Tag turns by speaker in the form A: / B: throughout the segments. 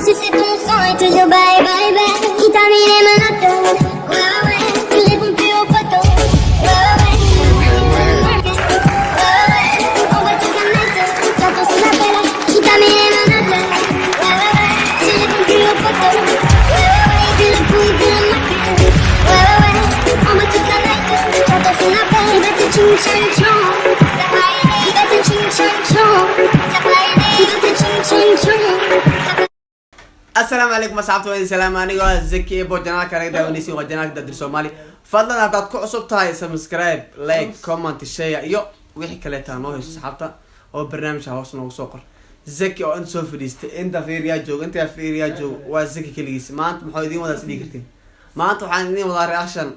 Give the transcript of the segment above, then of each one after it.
A: tu sais ton sang est toujours bye bye bye. Il t'a mis les menottes. Ouais ouais, tu réponds plus au poteau. Ouais ouais, on va tout mettre. J'attends son appel. Il t'a mis les menottes. Ouais ouais, tu réponds plus au poteau. Ouais ouais, tu le fous, tu le maques. Ouais on va tout mettre. J'attends son appel. Il va te ching ching chong. Il va te ching ching chong. Il va te ching ching chong.
B: السلام عليكم أصحابتي وين سلام أنا زكي بوجنا كارك داونيسي وجنا كدر الصومالي فضلا هتعطيك عصب تاي سبسكرايب لايك كومنت شير يو وحي كليتها نوه صحابتا هو برنامج هوسنا وسوقر زكي أو أنت سوفريست أنت في رياجو أنت في رياجو وزكي كليس ما أنت محايدين ولا سليكتين ما أنت حانين ولا رياكشن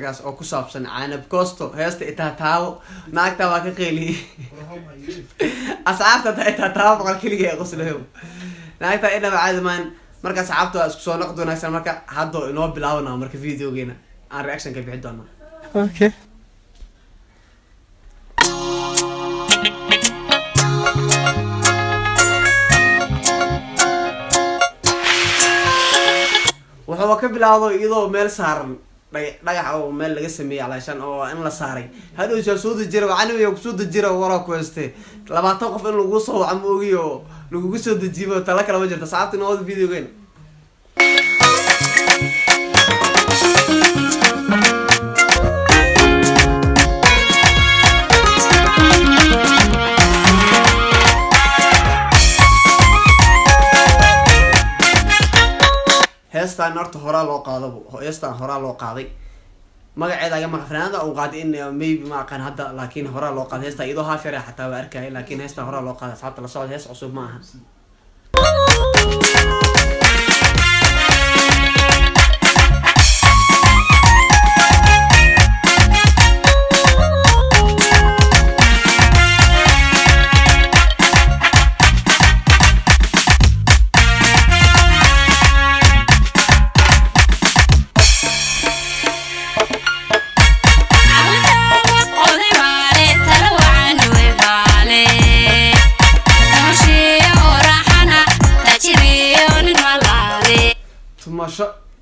B: كاس أو كسابسن عنا بكوستو هيست إتهتاو ناكتا واقعي أصحابتا إتهتاو بقى كلي غسلهم ناكتا إنا بعد ما marka saxaabtu isku soo noqdo wanaagsan marka hadda inoo bilaawna marka videogeena aan reaction ka bixi doona
C: okay
B: wuxuu ka bilaawdo iyadoo meel saaran dhagax oo meel laga sameeyay calaashan oo in la saaray hadhow soo dajiro waxaan ku soo dajiro wara ku heestay 20 qof in lagu soo wacmo ogiyo lagu soo dajibo tala kala ma jirto saxaabta inoo videogeena heestaan horta horaa loo qaadabo heestaan horaa loo qaaday magaceeda aga maqfanaada oo qaaday in maybe ma aqaan hadda laakiin horaa loo qaaday heestaa iyadoo haaf yar xataa waa arkay laakiin heestaan horaa loo qaaday asxaabta la socod hees cusub ma aha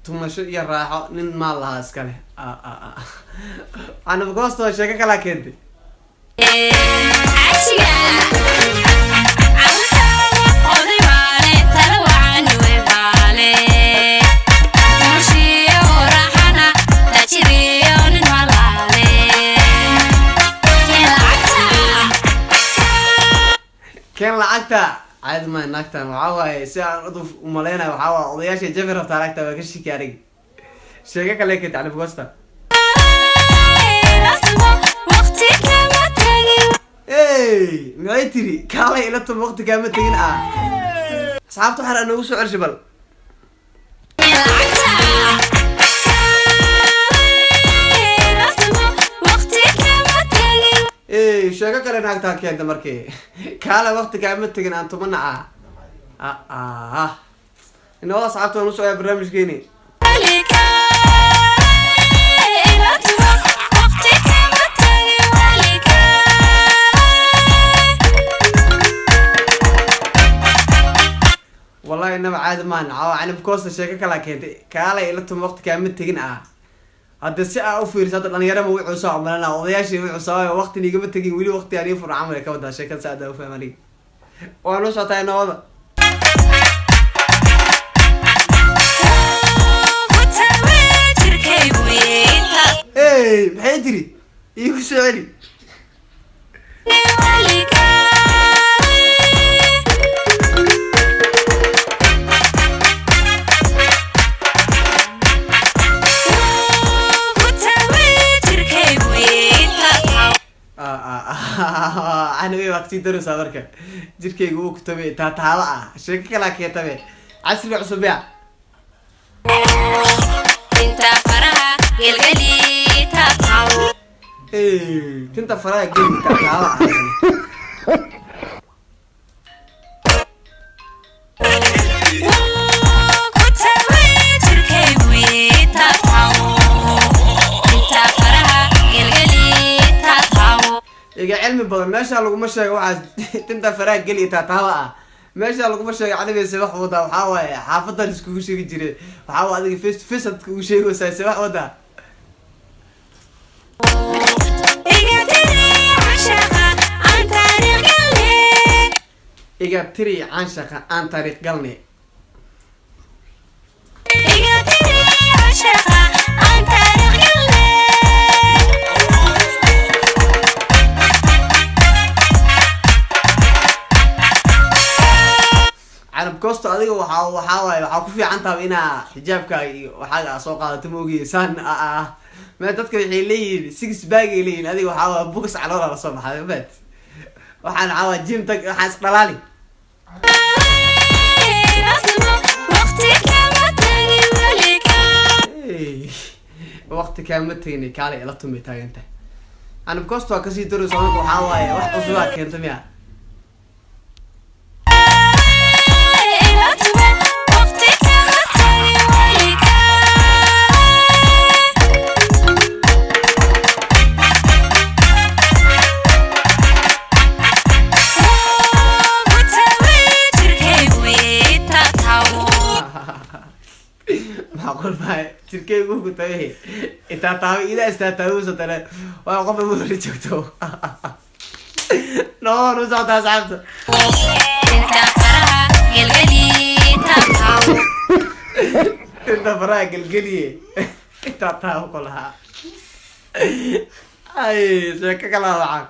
B: tumasho iyo raaxo nin maal lahaa iska leh ana baqoosto sheeko kala keentay كان لعقتها عاد ما نكتة وعاوي ساعة نضف وملينا وعاوي وضياشي جبر بتاعتها بكشي كاري شيء كله كده على بوسطة إيه معيتري كله إلى طول وقت كامل تجين صعبت حر أنا وسع الجبل إيه شيء كله نكتة كده مركي كله وقت كامل تجين أنتم منع إنه والله صعبت أنا وسع برنامج جيني والله إنما عاد ما نعاو أنا بكوست الشيء كلا كنت كلا إلى تم وقت كامل تجين هذا الساعة أو في رسالة أنا يرى موي عصا عملنا وضياشي موي عصا وقت اللي قبل تجين ولي وقت يعني يفرع عمله كودا الشيء كان ساعة أو فهمني وأنا وش عطينا هذا إيه بحيدري يوسعلي أنا ويا وقتي درس أورك جركي يقول كتبي تطالع شيء كلا كتبي عصر عصبية أنت فرح قلقلي تطالع إيه أنت فرح قلقلي تطالع علمي بدل ماشي على قماشة واحد تنت فراق قلي تطالع meesha laguma sheegay aniga sabax wada waxaa waaye xaafadan iskugu sheegi jiray waxaa waa adiga face to face ad kugu sheegaysaa sabax wada iga tiri canshaqa aan taariikh galnay carab koosto adiga waxaa waaye waxaa ku fiican tahay inaa xijaabkaaga iyo waxaaga soo qaadato moogiye saan mee dadka waxay leeyihiin six bag ay leeyihin adiga waxaa waa bugas caloola la soo baxday maad waxaan waxaa waa gym tag waxaan is dhalaali waqti kaama tegnay kaale ila tumay taagantahay carab koosto waa kasii daraysa marka waxaa waaye wax cusubaa keenta miya معقول معي تركي قوقو تاوي إتا تاوي إذا استاتاوي ستنا وقف موري جوتو نو نوزع تاس عبدو انت فراق القلي انت تاو كلها اي شكك الله معاك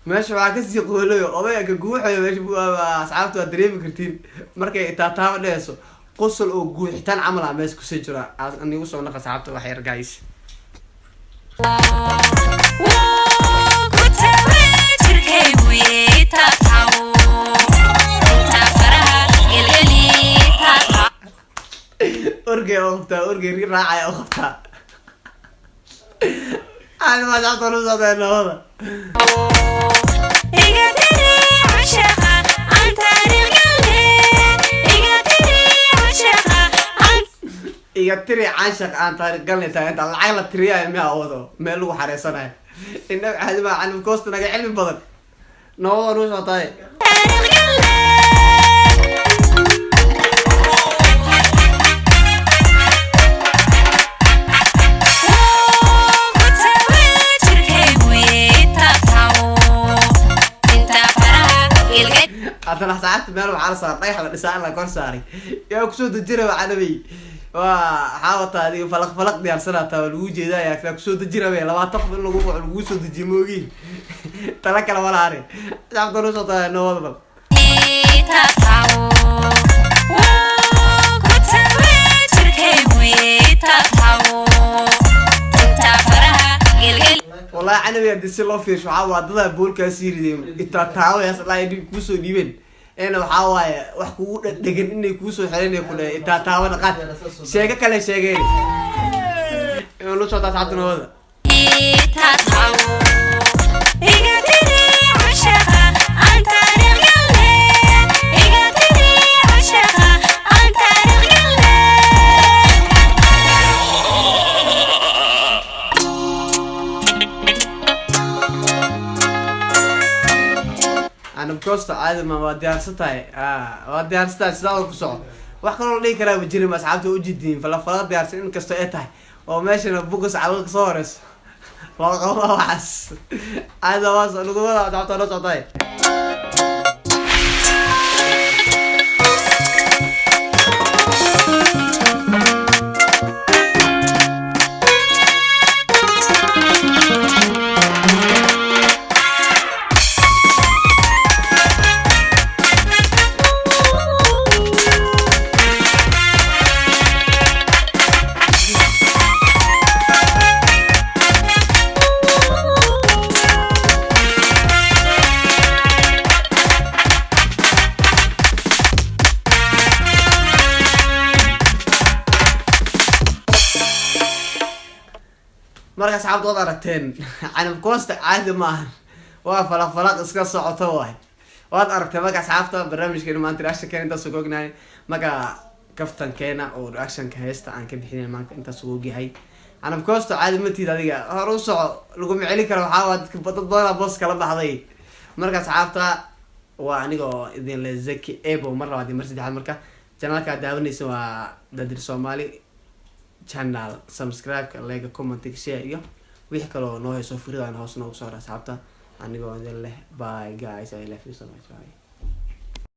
B: ماشي waxaa kasii qoolayo odayaga guuxayo meesha asxaabtu waa dareemi kartiin markay taataaba dhayso qosol oo guuxitaan camal ah meesha kusii jira anigu soo naqa asxaabta wax yar guys orgey raacaya oo qabtaa أنا ما جبت نوزة ده هذا. إيجا تري عاشق عن طريق قلني تا أنت العائلة تريها مية أوضو ملو حريصنا إنه هذا ما عن الكوست نجا علم بدل نو نوزة طاي أنا ساعات ماله على صار طيح ولا ساعة لا كون ساري يا كسود الجرة وعلمي وحاوط هذه فلق دي أرسلها تولوجي ده يا كسود الجرة لما تقبل الوقوع الوسود الجموجي تلاك على ولا عاري شاف دروس طيح نوضل والله أنا بيدي سلوا في شو عوض ده بقول كثير دي التعاون يا سلا يدي كوسو ديبن أنا وحاوي وحكو لكن إني كوسو حاليا يكون التعاون قات شيء كله شيء لو شو تساعدنا هذا أنا بكوستا عادي ما ودي أرسطاي ودي أرسطاي سداو كسر وحكروا لي كلام بجري ما سحبته وجدين فلا دي أرسطاي إن كستا إتاي وماشي نبوكس على الصورس والله وحس هذا وصل نقول له تعطى له تعطى marka saxaabta wada aragteen canab koosta caadi maahan waa falaq iska socoto waay waad aragtay marka saxaabta barnaamijkeena maanta raasha keen inta soo gognay marka kaftankeena oo reactionka heesta aan ka bixinay maanta intaas ugu yahay ana of course caadi ma tiid adiga hor u soco lagu maceli karo waxaa waa dadka badan boos kala baxday marka asxaabta waa anigoo idin le Zaki Ebo mar labaad mar saddexaad marka channelka daawanaysa waa Dadir Somali channel subscribe like comment share iyo wixii kale oo noo heeso firidaan hoos noogu soo asxaabta anigoo idin leh bye guys I love you so much bye